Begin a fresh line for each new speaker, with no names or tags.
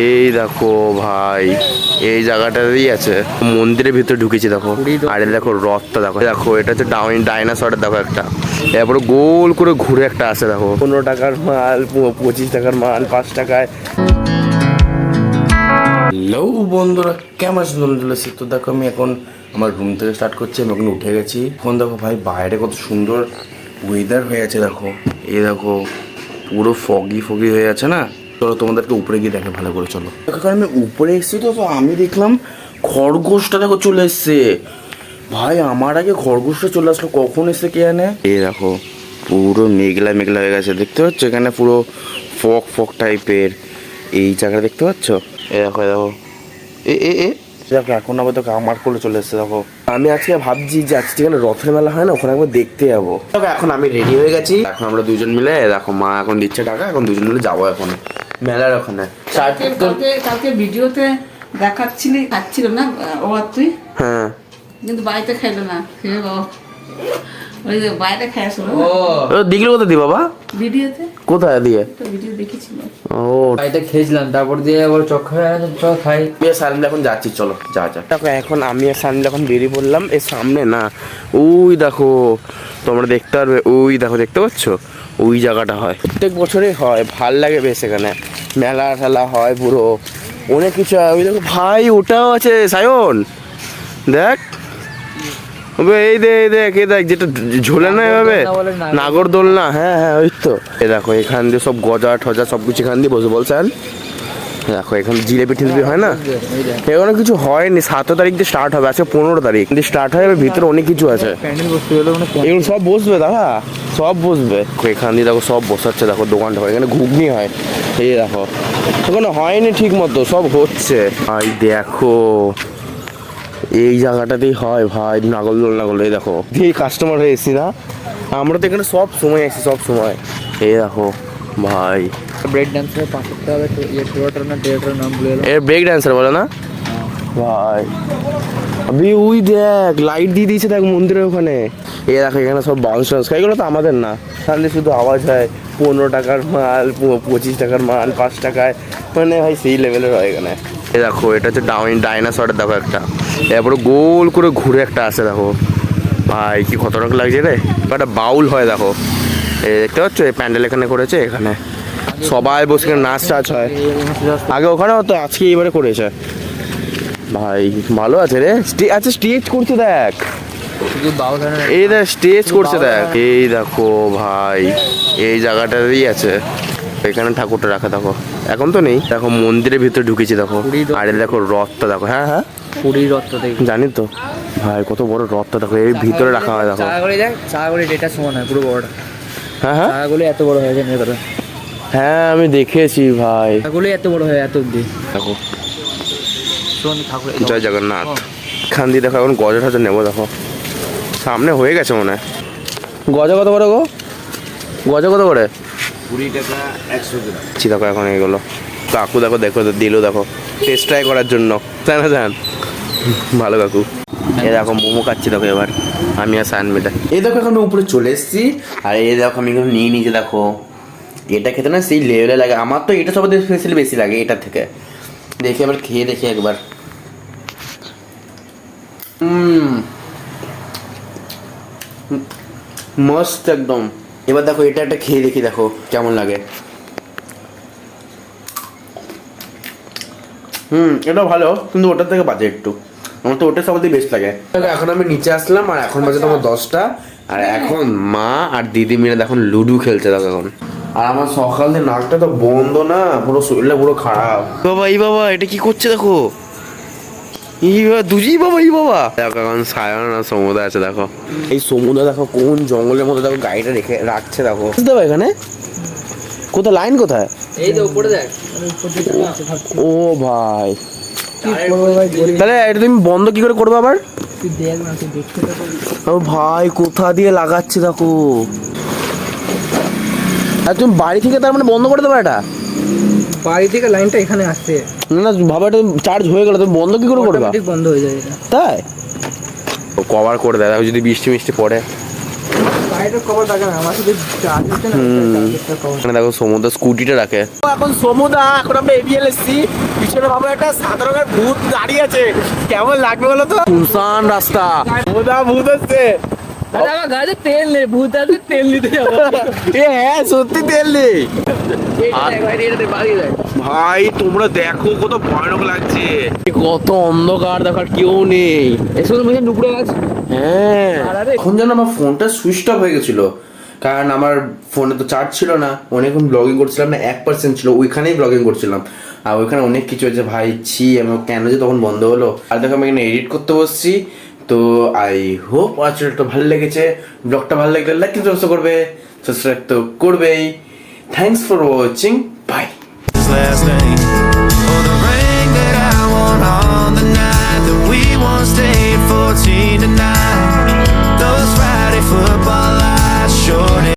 এই দেখো ভাই, এই জায়গাটাতেই আছে, মন্দিরের ভিতরে ঢুকেছি দেখো। আর দেখো রথটা দেখো, দেখো এটা হচ্ছে ডাইনোসরের দেখো একটা, এরপরে গোল করে ঘুরে একটা আছে দেখো। 15 টাকার মাল, 25 টাকার মাল, 5 টাকায়। হ্যালো বন্ধুরা, কেমন আছেন? চলেছি তো দেখো, আমি এখন আমার রুম থেকে স্টার্ট করছি। আমি এখন উঠে গেছি। এখন দেখো ভাই, বাইরে কত সুন্দর ওয়েদার হয়ে আছে দেখো। এই দেখো পুরো ফগি ফগি হয়ে আছে না। চলো তোমাদেরকে উপরে গিয়ে দেখে ভালো করে। চলো কারণ আমি উপরে এসেছি তো আমি দেখলাম খরগোশটা দেখো চলে এসছে। ভাই আমার আগে খরগোশটা চলে আসলো, কখন এসছে কে জানে। এই দেখো পুরো মেঘলা মেঘলা হয়ে গেছে, দেখতে পাচ্ছ? এখানে পুরো ফগ ফগ টাইপের এই জায়গাটা দেখতে পাচ্ছ? এই দেখো দেখো এ দেখো এখন আবার দেখো আমার কোলে চলে এসছে দেখো। আমি আজকে ভাবছি যে আজকে যেখানে রথের মেলা হয় না, ওখানে একবার দেখতে যাবো। দেখো এখন আমি রেডি হয়ে গেছি, এখন আমরা দুজন মিলে দেখো, মা এখন দিচ্ছে টাকা, এখন দুজন মিলে যাবো এখন মেলার ওখানে।
কালকে ভিডিওতে দেখাচ্ছিলি, খাচ্ছিল না ও আর তুই?
হ্যাঁ,
কিন্তু বাড়িতে খাইলো না, ওই যে বাইরে খাই আসলো।
দেখলে কোথায় দি বাবা?
ভিডিওতে
কোথায় দিয়ে?
ভিডিও দেখেছিল।
ও
বাড়িতে খেয়েছিলাম, তারপর দিয়ে আবার চক খাই।
সানিল এখন যাচ্ছি, চলো যা যা। দেখো এখন আমি আর সানিল এখন বেরিয়ে পড়লাম। এর সামনে না, ওই দেখো তোমরা দেখতে পারবে, ওই দেখো দেখতে পাচ্ছ? ওই জায়গাটা হয়, প্রত্যেক বছরই হয়, ভাল লাগে বেশ। এখানে মেলা ঠেলা হয় পুরো, অনেক কিছু হয়। ওই দেখো ভাই, ওটাও আছে সায়ন, দেখ এই দেখ এই দেখ, যেটা ঝোলে না এভাবে, নাগরদোলনা। হ্যাঁ হ্যাঁ ওই তো। এ দেখো এখান দিয়ে সব গজা ঠজা সব কিছু এখান দিয়ে বসে বলছেন। দেখো এখানে জিলেপি টিলেপি হয় না, এখানে কিছু হয়নি। 7 তারিখ দিয়ে স্টার্ট হবে, আজকে 15 তারিখ দিয়ে স্টার্ট হয়। ভিতরে অনেক কিছু আছে, এগুলো সব বসবে দাদা, সব বসবে। এখান দিয়ে দেখো সব বসাচ্ছে, দেখো দোকানটা হয় এখানে, ঘুগনি হয়। এই দেখো ওখানে হয়নি ঠিক মতো, সব হচ্ছে। ভাই দেখো এই জায়গাটাতেই হয় ভাই, নাগরদোল। এই দেখো এই কাস্টমার হয়ে এসছি না আমরা, তো এখানে সব সময় আসি, সব সময়। এই দেখো ভাই,
ব্রেক ডান্সের 500 টাকা টোটাল না ডেটার নাম বলে
এর ব্রেক ডান্সার বলে না ভাই। আবি ওই দেখ লাইট দিয়ে দিয়েছে দেখ মন্দিরের ওখানে। এই দেখো এখানে সব বাউন্স টাউন্স, এগুলো তো আমাদের না, তাহলে শুধু আওয়াজ হয়। 15 টাকার মাল, 25 টাকার মাল, 5 টাকায়, মানে ভাই সেই লেভেলের হয় এখানে। এই দেখো এটা হচ্ছে ডাইনোসরের দেখো একটা, এরপরে গোল করে ঘুরে একটা আসে দেখো। ভাই কি খতরনাক লাগছে রে, একটা বাউল হয় দেখো। এই দেখতে পাচ্ছ, এই প্যান্ডেল এখানে করেছে, এখানে সবাই বসে নাচ টাচ হয়। আগে ওখানে হতো, আজকে এইবারে করেছে। ভাই ভালো আছে রে, আচ্ছা স্টেজ করছে দেখ, এই দেখ স্টেজ করছে দেখ। এই দেখো ভাই, এই জায়গাটাতেই আছে, এখানে ঠাকুরটা রাখা দেখো। এখন তো নেই, দেখো মন্দিরের ভিতরে ঢুকেছি দেখো। আর দেখো রথটা দেখো, হ্যাঁ হ্যাঁ
পুরীর রথটা দেখি,
জানি তো ভাই কত বড় রথটা দেখো, এই ভিতরে রাখা হয় দেখো।
চাগাগুলি ডেটার সমান হয় পুরো বড়টা।
হ্যাঁ হ্যাঁ
চাগাগুলি এত বড় হয়ে যায় ভেতরে।
হ্যাঁ আমি দেখেছি ভাই,
চাগাগুলি এত বড় হয় এত অব্দি
দেখো।
ঠাকুর।
জয় জগন্নাথ। খান দিয়ে দেখো এখন গজা টজা নেবো দেখো, সামনে হয়ে গেছে মনে হয়। গজা কত করে গো? গজা কত করে?
20 টাকা 100 গ্রাম।
দেখো এখন এগুলো কাকু দেখো, দেখো দিল দেখো টেস্ট ট্রাই করার জন্য, তাই না জান? ভালো কাকু। এই দেখো মোমো খাচ্ছি দেখো এবার আমি আর সানমিটা। এই দেখো এখন উপরে চলে এসেছি, আর এই দেখো আমি এখানে নিয়ে নিয়েছি দেখো। এটা খেতে না সেই লেভেলে লাগে, আমার তো এটা সবাই স্পেশালি বেশি লাগে এটার থেকে। দেখি আবার খেয়ে দেখি একবার। মস্ত একদম। এবার দেখো এটা একটা খেয়ে দেখি দেখো কেমন লাগে। এটা ভালো, কিন্তু ওটার থেকে বাজে একটু। আমার তো ওটা সবথেকে বেস্ট লাগে। এখন আমি নিচে আসলাম, আর এখন বাজে তোমার 10টা, আর এখন মা আর দিদি মিলে এখন লুডো খেলছে দেখো এখন। আর আমার সকাল দিয়ে নাকটা তো বন্ধ না, পুরো শরীরটা পুরো খারাপ। বাবা এই বাবা এটা কি করছে দেখো, এই বাবা দুজি বাবা, এই বাবা দেখো এখন সায়ন আর সমুদা আছে দেখো। এই সমুদা দেখো কোন জঙ্গলের মধ্যে দেখো গাড়িটা রেখে রাখছে দেখো। বুঝতে পারো এখানে কোথায় লাইন, কোথায়?
এই তো উপরে দেখ।
ও ভাই, তাহলে এটা তুমি বন্ধ কি করে করবো আবার? ও ভাই কোথা দিয়ে লাগাচ্ছে দেখো। আর তুমি বাড়ি থেকে তার মানে বন্ধ করে দেবো এটা?
বাড়ি থেকে লাইনটা এখানে আসছে
না না, ভাবা এটা চার্জ হয়ে গেল, তুমি বন্ধ কি করে করবা?
বন্ধ হয়ে যায় এটা,
তাই কভার করে দেয় যদি বৃষ্টি মিষ্টি পড়ে।
সাইডের কভার থাকে না আমার শুধু চার্জ হচ্ছে না চার্জেরটা কভার
এখানে দেখো সমুদ্র স্কুটিটা রাখে।
এখন সমুদা এখন আমরা এবিএল এসছি, পিছনে ভাবো একটা সাদা রঙের ভূত দাঁড়িয়ে আছে, কেমন লাগবে বলো তো?
শুনশান রাস্তা।
সমুদা ভূত হচ্ছে।
দাদা আমার গাড়িতে তেল নেই, ভূত আছে তেল নিতে যাবো।
এ হ্যাঁ সত্যি তেল নেই
ভাই তোমরা দেখো কত ভয়ানক লাগছে, কত অন্ধকার, দেখার কেউ নেই।
এসব মধ্যে নুপুরে আছে।
হ্যাঁ এখন যেন আমার ফোনটা সুইচ অফ হয়ে গেছিল, কারণ আমার ফোনে তো চার্জ ছিল না, অনেকক্ষণ ব্লগিং করছিলাম না, 1% ছিল, ওইখানেই ব্লগিং করছিলাম, আর ওইখানে অনেক কিছু হয়েছে ভাই, ছি আমার কেন যে তখন বন্ধ হলো। আর দেখো আমি এখানে এডিট করতে বসছি। তো আই হোপ আজটা ভালো লেগেছে, ব্লগটা ভালো লাগলে লাইক করবে, সাবস্ক্রাইব তো করবেই। Thanks for watching, bye.
Last name or the ring that I want on the night that we once stayed 14 tonight.